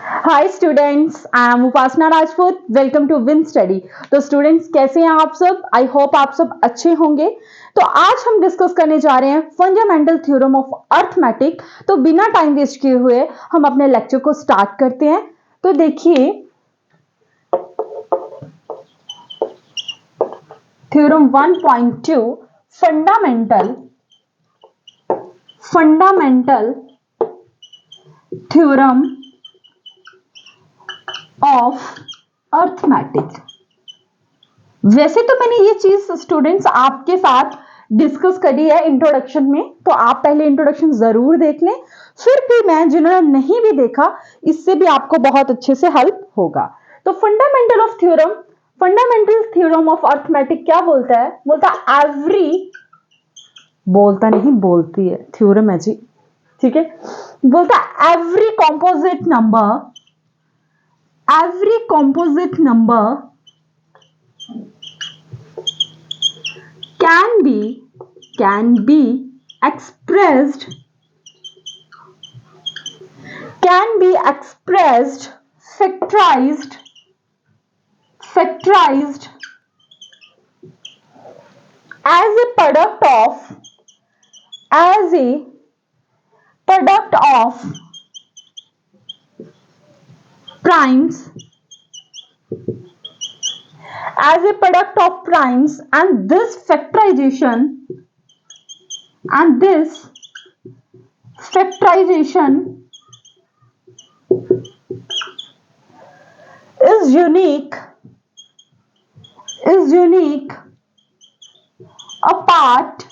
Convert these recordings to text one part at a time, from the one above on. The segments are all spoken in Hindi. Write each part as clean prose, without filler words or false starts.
Hi students, I am Upasana Rajput. Welcome to win study. तो स्टूडेंट्स कैसे हैं आप सब? आई होप आप सब अच्छे होंगे। तो आज हम डिस्कस करने जा रहे हैं फंडामेंटल थ्योरम ऑफ अर्थमेटिक। तो बिना टाइम वेस्ट किए हुए हम अपने लेक्चर को स्टार्ट करते हैं। तो देखिए, theorem 1.2 fundamental theorem of arithmetic. वैसे तो मैंने ये चीज स्टूडेंट्स आपके साथ डिस्कस करी है इंट्रोडक्शन में, तो आप पहले इंट्रोडक्शन जरूर देख लें। फिर भी मैं जिन्होंने नहीं भी देखा, इससे भी आपको बहुत अच्छे से हेल्प होगा। तो फंडामेंटल थ्योरम ऑफ अर्थमेटिक क्या बोलता है? बोलता है बोलती है, थ्योरम है जी, ठीक है। बोलता है every composite number can be expressed factorized as a product of primes and this factorization is unique apart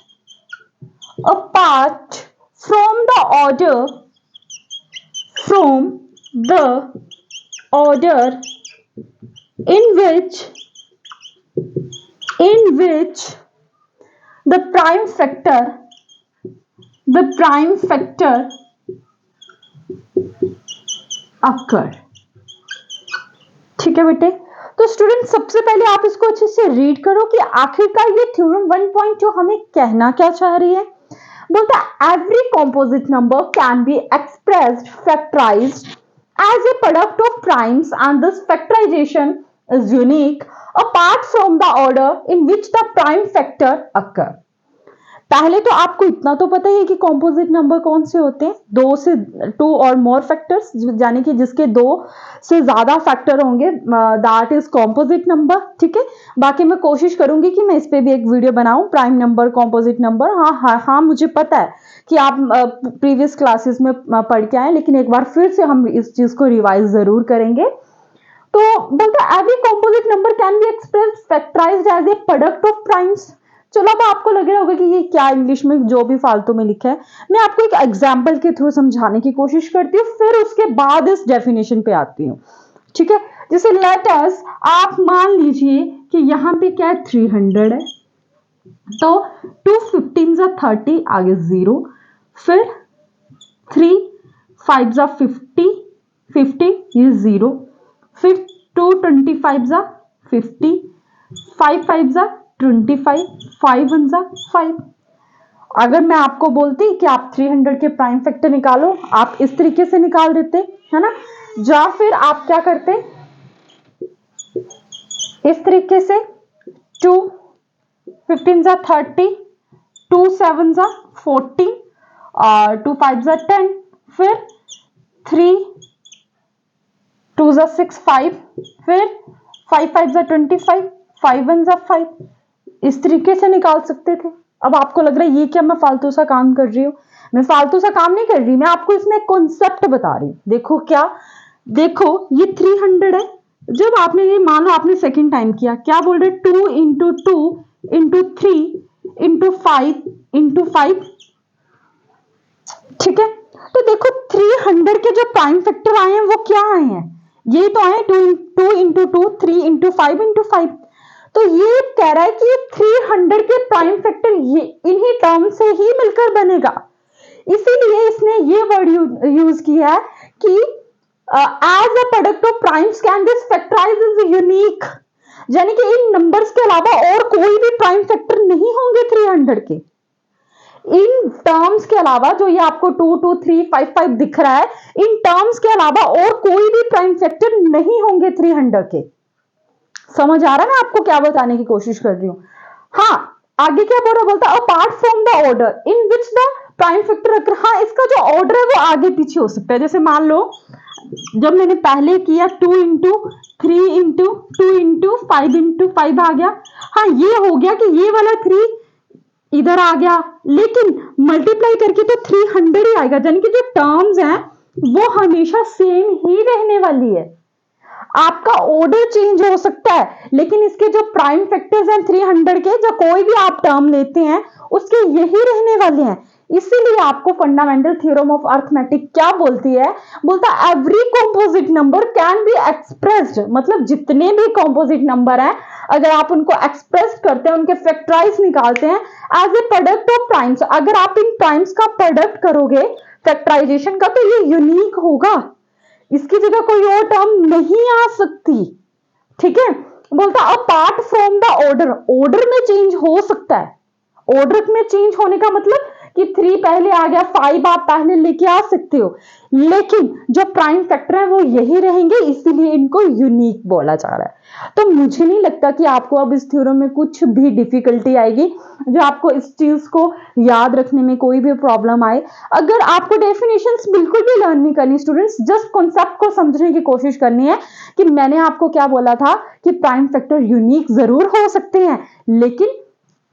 from the order in which the prime factor occur। ठीक है बेटे। तो स्टूडेंट सबसे पहले आप इसको अच्छे से रीड करो कि आखिरकार ये थ्योरम 1.2 हमें कहना क्या चाह रही है। बोलता है every composite number can be expressed factorised as a product of primes and this factorization is unique apart from the order in which the prime factor occur। पहले तो आपको इतना तो पता ही है कि कॉम्पोजिट नंबर कौन से होते हैं, टू और मोर फैक्टर्स, यानी कि जिसके दो से ज्यादा फैक्टर होंगे, दैट इज कॉम्पोजिट नंबर। ठीक है, बाकी मैं कोशिश करूंगी कि मैं इस पे भी एक वीडियो बनाऊं, प्राइम नंबर, कॉम्पोजिट नंबर। हाँ, मुझे पता है कि आप प्रीवियस क्लासेस में पढ़ के आए, लेकिन एक बार फिर से हम इस चीज को रिवाइज जरूर करेंगे। तो बोलता है every composite number can be expressed factorized as a product of primes. चलो, अब आपको लग रहा होगा कि ये क्या इंग्लिश में जो भी फालतू में लिखा है। मैं आपको एक एग्जाम्पल के थ्रू समझाने की कोशिश करती हूँ, फिर उसके बाद इस डेफिनेशन पे आती हूँ। ठीक है, जैसे लेट अस, आप मान लीजिए कि यहाँ पे क्या है, 300 है, तो 2 15 30 आगे 0, फिर 3 5 50 ये 0, फिर 2 25 50, 5 5 25, 5 1 5। अगर मैं आपको बोलती कि आप 300 के प्राइम फैक्टर निकालो, आप इस तरीके से निकाल देते, है ना, या फिर आप क्या करते इस तरीके से, 2 15 30, 2 7 14 और 2 5 10, फिर 3 2 6 5, फिर 5 5 25, 5 1 5। इस तरीके से निकाल सकते थे। अब आपको लग रहा है ये क्या मैं फालतू सा काम कर रही हूँ? मैं फालतू सा काम नहीं कर रही, मैं आपको इसमें कॉन्सेप्ट बता रही हूँ। देखो ये 300 है। जब आपने ये मानो आपने सेकंड टाइम किया, क्या बोल रहे, 2 इंटू 2 इंटू 3 इंटू 5 ठीक है। तो देखो 300 के जो प्राइम फैक्टर आए हैं वो क्या आए हैं, ये तो आए 2 इंटू 2 3 इंटू 5 इंटू 5। तो ये कह रहा है कि 300 के प्राइम फैक्टर ये इन्हीं टर्म से ही मिलकर बनेगा। इसीलिए इसने ये वर्ड यूज किया है कि as a product of primes can this factorize is unique, यानी कि इन नंबर्स के अलावा और कोई भी प्राइम फैक्टर नहीं होंगे 300 के। इन टर्म्स के अलावा जो ये आपको 2 2 3 5 5 दिख रहा है, इन टर्म्स के अलावा और कोई भी प्राइम फैक्टर नहीं होंगे 300 के। समझ आ रहा है मैं आपको क्या बताने की कोशिश कर रही हूं। हाँ, आगे क्या बोल रहा, बोलता apart from the order in which the prime factor occur. हाँ, इसका जो ऑर्डर है वो आगे पीछे हो सकता है। जैसे मान लो जब मैंने पहले किया 2 इंटू 3 इंटू 2 इंटू 5 इंटू 5 आ गया। हाँ, ये हो गया कि ये वाला 3 इधर आ गया, लेकिन मल्टीप्लाई करके तो 300 ही आएगा, यानी कि जो टर्म्स हैं वो हमेशा सेम ही रहने वाली है। आपका ऑर्डर चेंज हो सकता है, लेकिन इसके जो प्राइम फैक्टर्स हैं 300 के, जो कोई भी आप टर्म लेते हैं उसके यही रहने वाले हैं। इसीलिए आपको फंडामेंटल थ्योरम ऑफ अर्थमेटिक क्या बोलती है, बोलता every composite number can be expressed, मतलब जितने भी कॉम्पोजिट नंबर हैं अगर आप उनको एक्सप्रेस करते हैं, उनके फैक्टराइज निकालते हैं as a product of primes, अगर आप इन प्राइम्स का प्रोडक्ट करोगे फैक्टराइजेशन का, तो ये यूनिक होगा, इसकी जगह कोई और टर्म नहीं आ सकती। ठीक है, बोलता apart from the order, order में चेंज हो सकता है। ऑर्डर में चेंज होने का मतलब कि 3 पहले आ गया, 5 आप पहले लेके आ सकते हो, लेकिन जो प्राइम फैक्टर है वो यही रहेंगे, इसीलिए इनको यूनिक बोला जा रहा है। तो मुझे नहीं लगता कि आपको अब इस थ्योरम में कुछ भी डिफिकल्टी आएगी, जो आपको इस चीज को याद रखने में कोई भी प्रॉब्लम आए। अगर आपको डेफिनेशंस बिल्कुल भी लर्न नहीं करनी स्टूडेंट्स, जस्ट कॉन्सेप्ट को समझने की कोशिश करनी है कि मैंने आपको क्या बोला था कि प्राइम फैक्टर यूनिक जरूर हो सकते हैं, लेकिन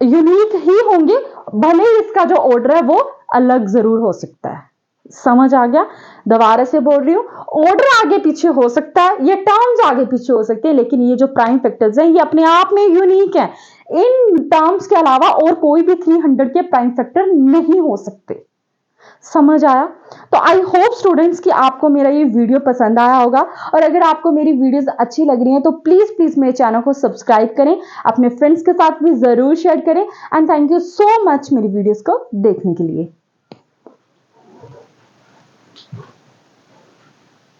यूनिक ही होंगे, भले ही इसका जो ऑर्डर है वो अलग जरूर हो सकता है। समझ आ गया? दोबारा से बोल रही हूं, ऑर्डर आगे पीछे हो सकता है, ये टर्म्स आगे पीछे हो सकते हैं, लेकिन ये जो प्राइम फैक्टर्स हैं ये अपने आप में यूनिक है। इन टर्म्स के अलावा और कोई भी 300 के प्राइम फैक्टर नहीं हो सकते। समझ आया? तो आई होप स्टूडेंट्स कि आपको मेरा ये वीडियो पसंद आया होगा, और अगर आपको मेरी वीडियोस अच्छी लग रही हैं तो प्लीज प्लीज मेरे चैनल को सब्सक्राइब करें, अपने फ्रेंड्स के साथ भी जरूर शेयर करें, and thank you so much मेरी वीडियोस को देखने के लिए।